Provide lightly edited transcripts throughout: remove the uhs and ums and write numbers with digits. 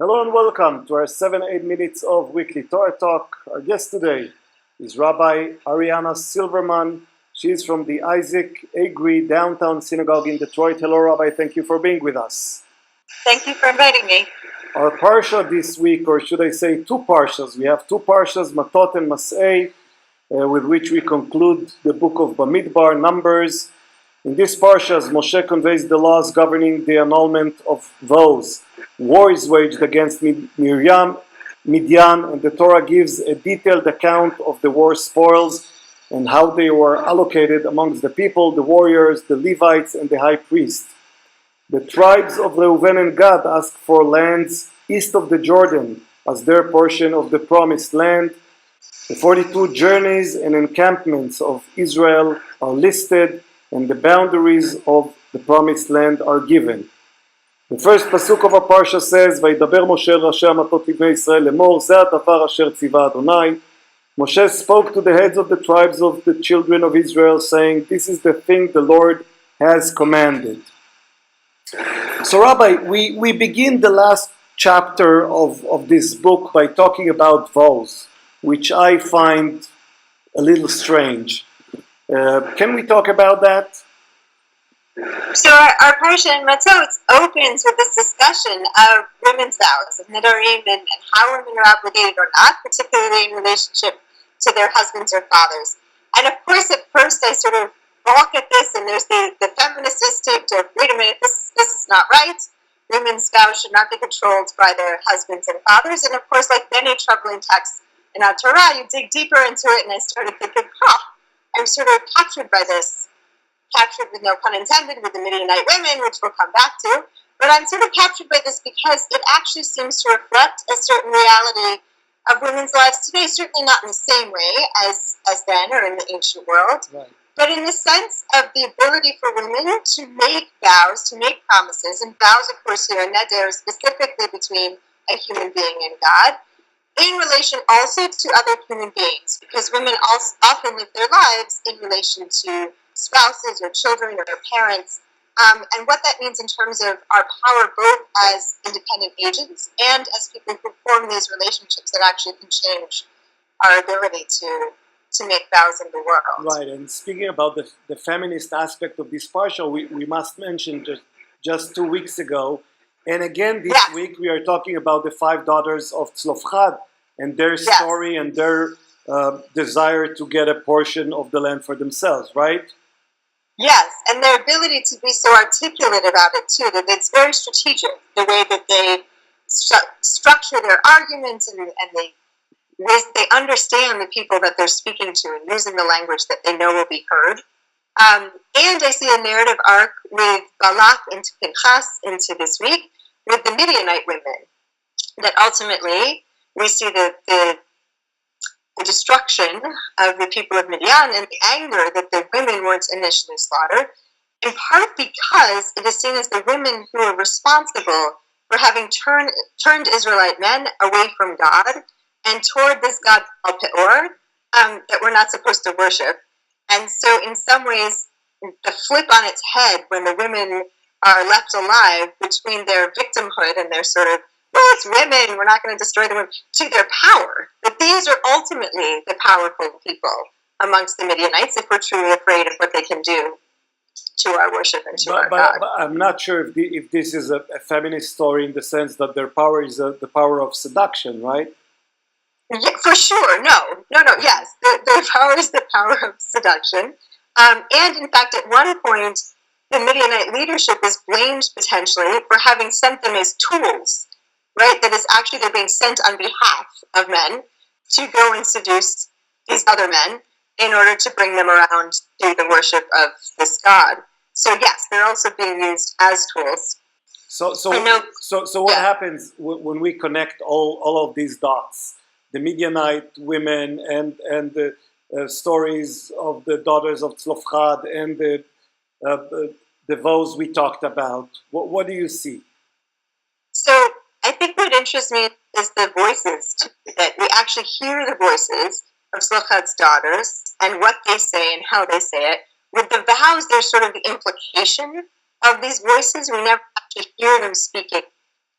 Hello and welcome to our 7-8 minutes of weekly Torah talk. Our guest today is Rabbi Ariana Silverman. She is from the Isaac Agri Downtown Synagogue in Detroit. Hello, Rabbi. Thank you for being with us. Thank you for inviting me. Our parsha this week, or should I say two parshas, we have two parshas, Matot and Masei, with which we conclude the book of Bamidbar, Numbers. In this parsha, as Moshe conveys the laws governing the annulment of vows. War is waged against Midian, and the Torah gives a detailed account of the war spoils and how they were allocated amongst the people, the warriors, the Levites, and the high priest. The tribes of Reuven and Gad ask for lands east of the Jordan as their portion of the promised land. The 42 journeys and encampments of Israel are listed, and the boundaries of the promised land are given. The first pasuk of our parsha says, "Vaydaber Moshe el Rashi Matot Livnei Yisrael lemor, ze hadavar asher tziva Adonai." Moshe spoke to the heads of the tribes of the children of Israel, saying, "This is the thing the Lord has commanded." So, Rabbi, we begin the last chapter of this book by talking about vows, which I find a little strange. Can we talk about that? So our parsha in Matot opens with this discussion of women's vows, of nidarim, and how women are obligated or not, particularly in relationship to their husbands or fathers. And of course, at first I sort of balk at this, and there's the feminist instinct of, wait a minute, this is not right. Women's vows should not be controlled by their husbands and fathers. And of course, like many troubling texts in our Torah, you dig deeper into it, and I started thinking, I'm sort of captured by this. Captured with no pun intended with the Midianite women, which we'll come back to. But I'm sort of captured by this because it actually seems to reflect a certain reality of women's lives today, certainly not in the same way as then or in the ancient world, Right. but in the sense of the ability for women to make vows, to make promises, and vows, of course, here are neder, specifically between a human being and God, in relation also to other human beings, because women also often live their lives in relation to spouses or children or parents, and what that means in terms of our power both as independent agents and as people who form these relationships that actually can change our ability to make vows in the world. Right, and speaking about the feminist aspect of this parsha, we must mention just 2 weeks ago, and again this week we are talking about the 5 daughters of Tzlofchad and their story and their desire to get a portion of the land for themselves, right? Yes, and their ability to be so articulate about it too, that it's very strategic, the way that they structure their arguments and they understand the people that they're speaking to and using the language that they know will be heard. And I see a narrative arc with Balak into Pinchas into this week with the Midianite women, that ultimately we see the destruction of the people of Midian and the anger that the women weren't initially slaughtered, in part because it is seen as the women who are responsible for having turned Israelite men away from God and toward this God called Peor, that we're not supposed to worship. And so in some ways, the flip on its head when the women are left alive between their victimhood and their sort of, well, it's women, we're not going to destroy the women, to their power. But these are ultimately the powerful people amongst the Midianites if we're truly afraid of what they can do to our worship and to our God. But I'm not sure if this is a feminist story in the sense that their power is the power of seduction, right? Yeah, for sure, no, yes. Their power is the power of seduction. And in fact, at one point, the Midianite leadership is blamed potentially for having sent them as tools. Right, that is actually they're being sent on behalf of men to go and seduce these other men in order to bring them around to the worship of this God. So yes, they're also being used as tools. So what happens when we connect all of these dots? The Midianite women and the stories of the daughters of Tzlofchad and the vows we talked about. What do you see? So I think what interests me is the voices, that we actually hear the voices of Tzlofchad's daughters and what they say and how they say it. With the vows, there's sort of the implication of these voices. We never actually hear them speaking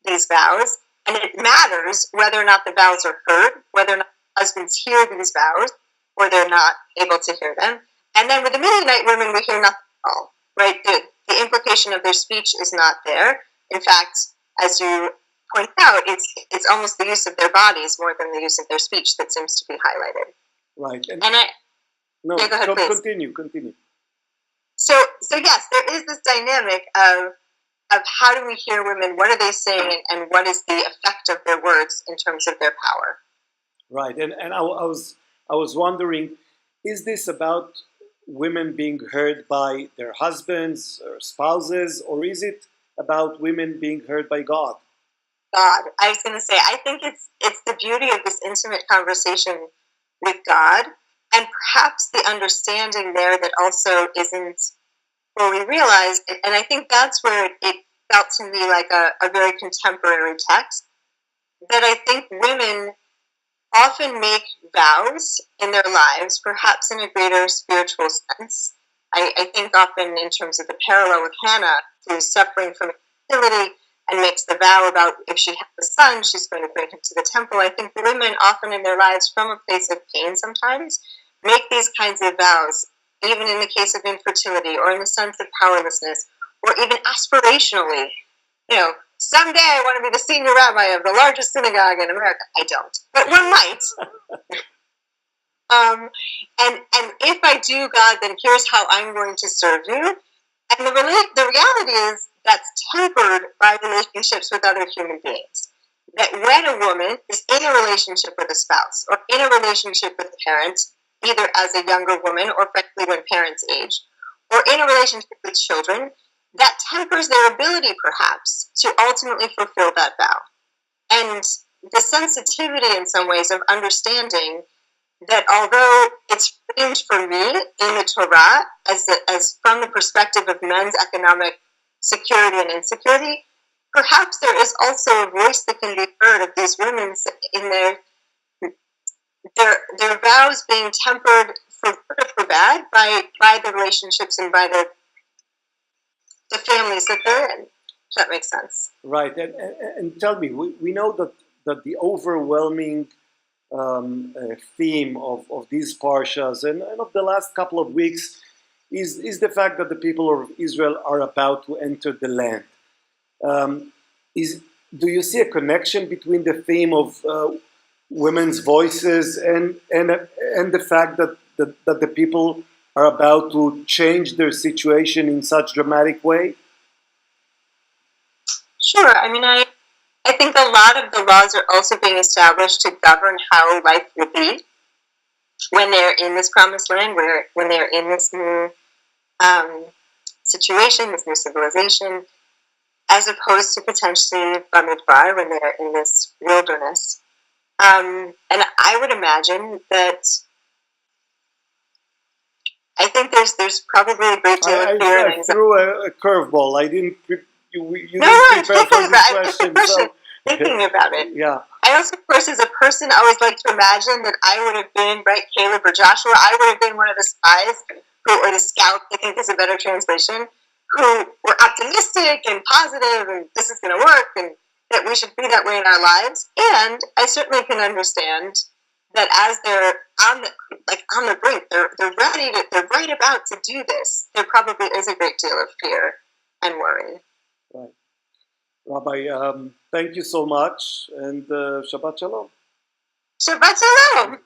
these vows. And it matters whether or not the vows are heard, whether or not husbands hear these vows, or they're not able to hear them. And then with the Midianite women, we hear nothing at all, right? The implication of their speech is not there. In fact, as you point out, it's almost the use of their bodies more than the use of their speech that seems to be highlighted. Right. Go ahead, please. Continue. So yes, there is this dynamic of how do we hear women, what are they saying, and what is the effect of their words in terms of their power. Right, and I was wondering, is this about women being heard by their husbands or spouses, or is it about women being heard by God? God. I was going to say, I think it's the beauty of this intimate conversation with God, and perhaps the understanding there that also isn't fully realized. And I think that's where it felt to me like a very contemporary text, that I think women often make vows in their lives, perhaps in a greater spiritual sense. I think often in terms of the parallel with Hannah, who's suffering from infertility and makes the vow about if she has a son, she's going to bring him to the temple. I think women often in their lives, from a place of pain sometimes, make these kinds of vows, even in the case of infertility or in the sense of powerlessness, or even aspirationally. Someday I want to be the senior rabbi of the largest synagogue in America. I don't, but one might. And if I do, God, then here's how I'm going to serve you. And the reality is that's tempered by relationships with other human beings. That when a woman is in a relationship with a spouse or in a relationship with a parent, either as a younger woman or frankly when parents age, or in a relationship with children, that tempers their ability perhaps to ultimately fulfill that vow. And the sensitivity in some ways of understanding that although it's framed for me in the Torah as from the perspective of men's economic security and insecurity, perhaps there is also a voice that can be heard of these women in their vows being tempered for good or for bad by the relationships and by the families that they're in. If that makes sense. Right, and tell me, we know that the overwhelming theme of these parshas and of the last couple of weeks is the fact that the people of Israel are about to enter the land. Do you see a connection between the theme of women's voices and the fact that the people are about to change their situation in such dramatic way? Sure. I mean, I think a lot of the laws are also being established to govern how life will be when they're in this promised land, when they're in this new situation, this new civilization, as opposed to potentially Bamidbar when they're in this wilderness. And I would imagine that I think there's probably a great deal of fear. I threw a curveball. I didn't. You no, didn't prepare for this question. Thinking about it. Yeah. I also, of course, as a person, always like to imagine that I would have been, right, Caleb or Joshua, I would have been one of the spies or the scouts, I think is a better translation, who were optimistic and positive and this is going to work and that we should be that way in our lives. And I certainly can understand that as they're on the brink, they're right about to do this, there probably is a great deal of fear and worry. Right. Rabbi, thank you so much, and Shabbat Shalom. Shabbat Shalom.